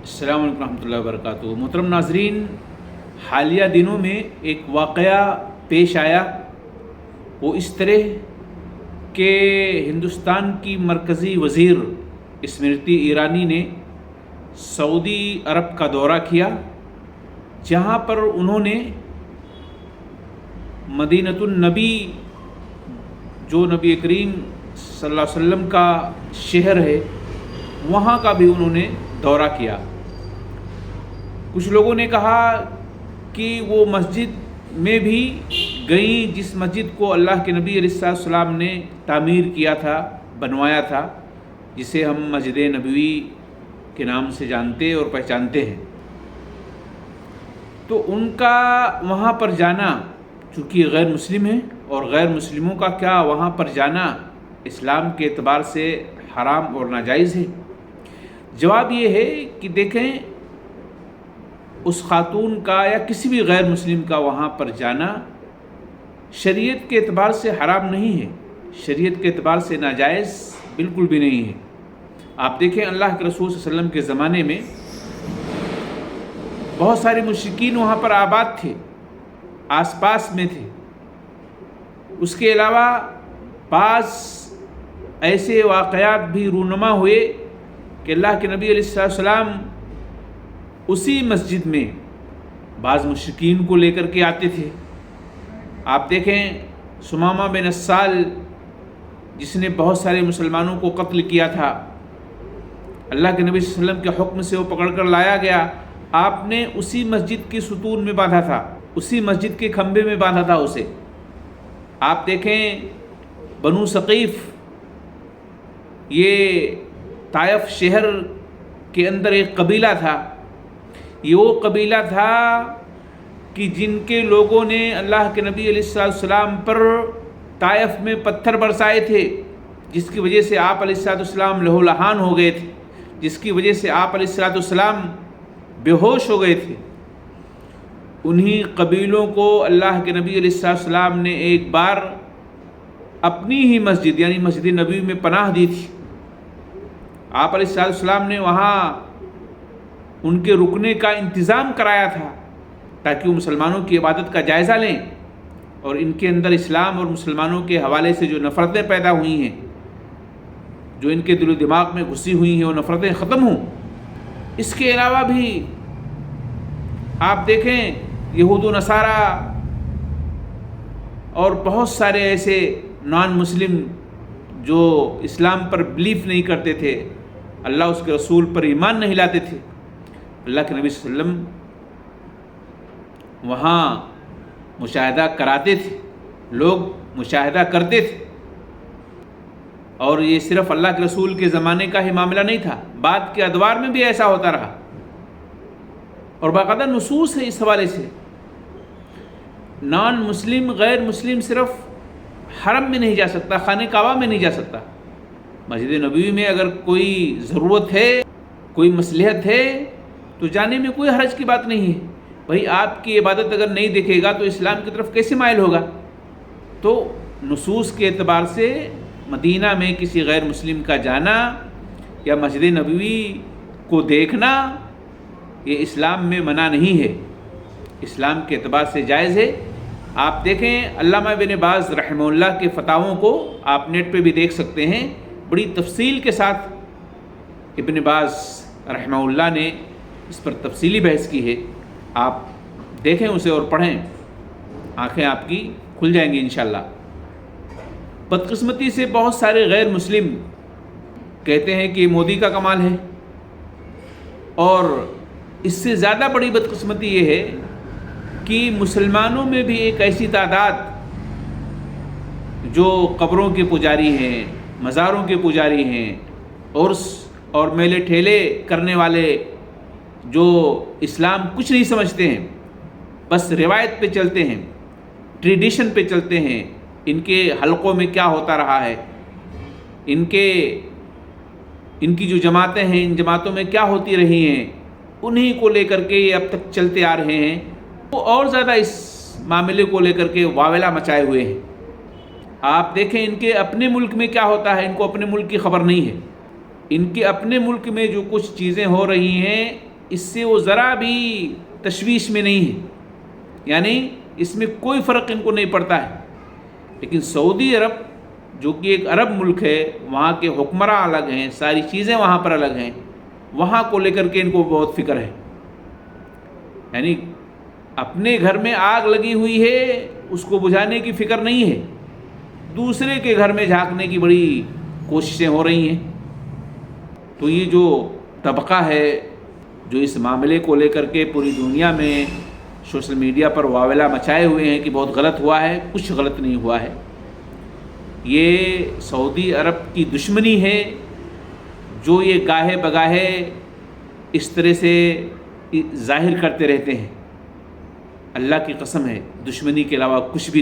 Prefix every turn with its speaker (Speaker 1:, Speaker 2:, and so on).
Speaker 1: السلام علیکم ورحمۃ اللہ وبرکاتہ۔ محترم ناظرین، حالیہ دنوں میں ایک واقعہ پیش آیا، وہ اس طرح کہ ہندوستان کی مرکزی وزیر اسمرتی ایرانی نے سعودی عرب کا دورہ کیا، جہاں پر انہوں نے مدینۃ النبی جو نبی کریم صلی اللہ علیہ وسلم کا شہر ہے، وہاں کا بھی انہوں نے دورہ کیا۔ کچھ لوگوں نے کہا کہ وہ مسجد میں بھی گئیں جس مسجد کو اللہ کے نبی علیہ السلام نے تعمیر کیا تھا، بنوایا تھا، جسے ہم مسجد نبوی کے نام سے جانتے اور پہچانتے ہیں۔ تو ان کا وہاں پر جانا چونکہ غیر مسلم ہیں، اور غیر مسلموں کا کیا وہاں پر جانا اسلام کے اعتبار سے حرام اور ناجائز ہے؟ جواب یہ ہے کہ دیکھیں، اس خاتون کا یا کسی بھی غیر مسلم کا وہاں پر جانا شریعت کے اعتبار سے حرام نہیں ہے، شریعت کے اعتبار سے ناجائز بالکل بھی نہیں ہے۔ آپ دیکھیں، اللہ کے رسول صلی اللہ علیہ وسلم کے زمانے میں بہت سارے مشرکین وہاں پر آباد تھے، آس پاس میں تھے۔ اس کے علاوہ بعض ایسے واقعات بھی رونما ہوئے کہ اللہ کے نبی علیہ السلام اسی مسجد میں بعض مشرکین کو لے کر کے آتے تھے۔ آپ دیکھیں، ثمامہ بن اسال جس نے بہت سارے مسلمانوں کو قتل کیا تھا، اللہ کے نبی صلی اللہ علیہ وسلم کے حکم سے وہ پکڑ کر لایا گیا، آپ نے اسی مسجد کے ستون میں باندھا تھا، اسی مسجد کے کھمبے میں باندھا تھا اسے۔ آپ دیکھیں، بنو ثقیف، یہ طائف شہر کے اندر ایک قبیلہ تھا، یہ وہ قبیلہ تھا کہ جن کے لوگوں نے اللہ کے نبی علیہ السلام پر طائف میں پتھر برسائے تھے، جس کی وجہ سے آپ علیہ السلام لہو لہان ہو گئے تھے، جس کی وجہ سے آپ علیہ السلام بے ہوش ہو گئے تھے۔ انہی قبیلوں کو اللہ کے نبی علیہ السلام نے ایک بار اپنی ہی مسجد یعنی مسجد نبوی میں پناہ دی تھی۔ آپ علیہ السلام نے وہاں ان کے رکنے کا انتظام کرایا تھا تاکہ وہ مسلمانوں کی عبادت کا جائزہ لیں، اور ان کے اندر اسلام اور مسلمانوں کے حوالے سے جو نفرتیں پیدا ہوئی ہیں، جو ان کے دل و دماغ میں گھسی ہوئی ہیں، وہ نفرتیں ختم ہوں۔ اس کے علاوہ بھی آپ دیکھیں، یہود و نصارہ اور بہت سارے ایسے نان مسلم جو اسلام پر بلیف نہیں کرتے تھے، اللہ اس کے رسول پر ایمان نہیں لاتے تھے، اللہ کے نبی صلی اللہ علیہ وسلم وہاں مشاہدہ کراتے تھے، لوگ مشاہدہ کرتے تھے۔ اور یہ صرف اللہ کے رسول کے زمانے کا ہی معاملہ نہیں تھا، بعد کے ادوار میں بھی ایسا ہوتا رہا، اور باقاعدہ نصوص ہے اس حوالے سے۔ نان مسلم، غیر مسلم صرف حرم میں نہیں جا سکتا، خانہ کعبہ میں نہیں جا سکتا۔ مسجد نبوی میں اگر کوئی ضرورت ہے، کوئی مصلحت ہے، تو جانے میں کوئی حرج کی بات نہیں ہے۔ بھئی آپ کی عبادت اگر نہیں دیکھے گا تو اسلام کی طرف کیسے مائل ہوگا؟ تو نصوص کے اعتبار سے مدینہ میں کسی غیر مسلم کا جانا یا مسجد نبوی کو دیکھنا یہ اسلام میں منع نہیں ہے، اسلام کے اعتبار سے جائز ہے۔ آپ دیکھیں، علامہ ابن باز رحمہ اللہ کے فتاووں کو آپ نیٹ پہ بھی دیکھ سکتے ہیں، بڑی تفصیل کے ساتھ ابن باز رحمہ اللہ نے اس پر تفصیلی بحث کی ہے۔ آپ دیکھیں اسے اور پڑھیں، آنکھیں آپ کی کھل جائیں گی انشاءاللہ۔ بدقسمتی سے بہت سارے غیر مسلم کہتے ہیں کہ مودی کا کمال ہے، اور اس سے زیادہ بڑی بدقسمتی یہ ہے کہ مسلمانوں میں بھی ایک ایسی تعداد جو قبروں کے پجاری ہیں، مزاروں کے پجاری ہیں، عرس اور میلے ٹھیلے کرنے والے، جو اسلام کچھ نہیں سمجھتے ہیں، بس روایت پہ چلتے ہیں، ٹریڈیشن پہ چلتے ہیں، ان کے حلقوں میں کیا ہوتا رہا ہے، ان کی جو جماعتیں ہیں، ان جماعتوں میں کیا ہوتی رہی ہیں، انہی کو لے کر کے یہ اب تک چلتے آ رہے ہیں۔ وہ اور زیادہ اس معاملے کو لے کر کے واویلا مچائے ہوئے ہیں۔ آپ دیکھیں ان کے اپنے ملک میں کیا ہوتا ہے، ان کو اپنے ملک کی خبر نہیں ہے۔ ان کے اپنے ملک میں جو کچھ چیزیں ہو رہی ہیں اس سے وہ ذرا بھی تشویش میں نہیں ہے، یعنی اس میں کوئی فرق ان کو نہیں پڑتا ہے۔ لیکن سعودی عرب جو کہ ایک عرب ملک ہے، وہاں کے حکمراں الگ ہیں، ساری چیزیں وہاں پر الگ ہیں، وہاں کو لے کر کے ان کو بہت فکر ہے۔ یعنی اپنے گھر میں آگ لگی ہوئی ہے، اس کو بجھانے کی فکر نہیں ہے، دوسرے کے گھر میں جھانکنے کی بڑی کوششیں ہو رہی ہیں۔ تو یہ جو طبقہ ہے جو اس معاملے کو لے کر کے پوری دنیا میں سوشل میڈیا پر واویلا مچائے ہوئے ہیں کہ بہت غلط ہوا ہے، کچھ غلط نہیں ہوا ہے۔ یہ سعودی عرب کی دشمنی ہے جو یہ گاہے بگاہے اس طرح سے ظاہر کرتے رہتے ہیں۔ اللہ کی قسم ہے، دشمنی کے علاوہ کچھ بھی نہیں۔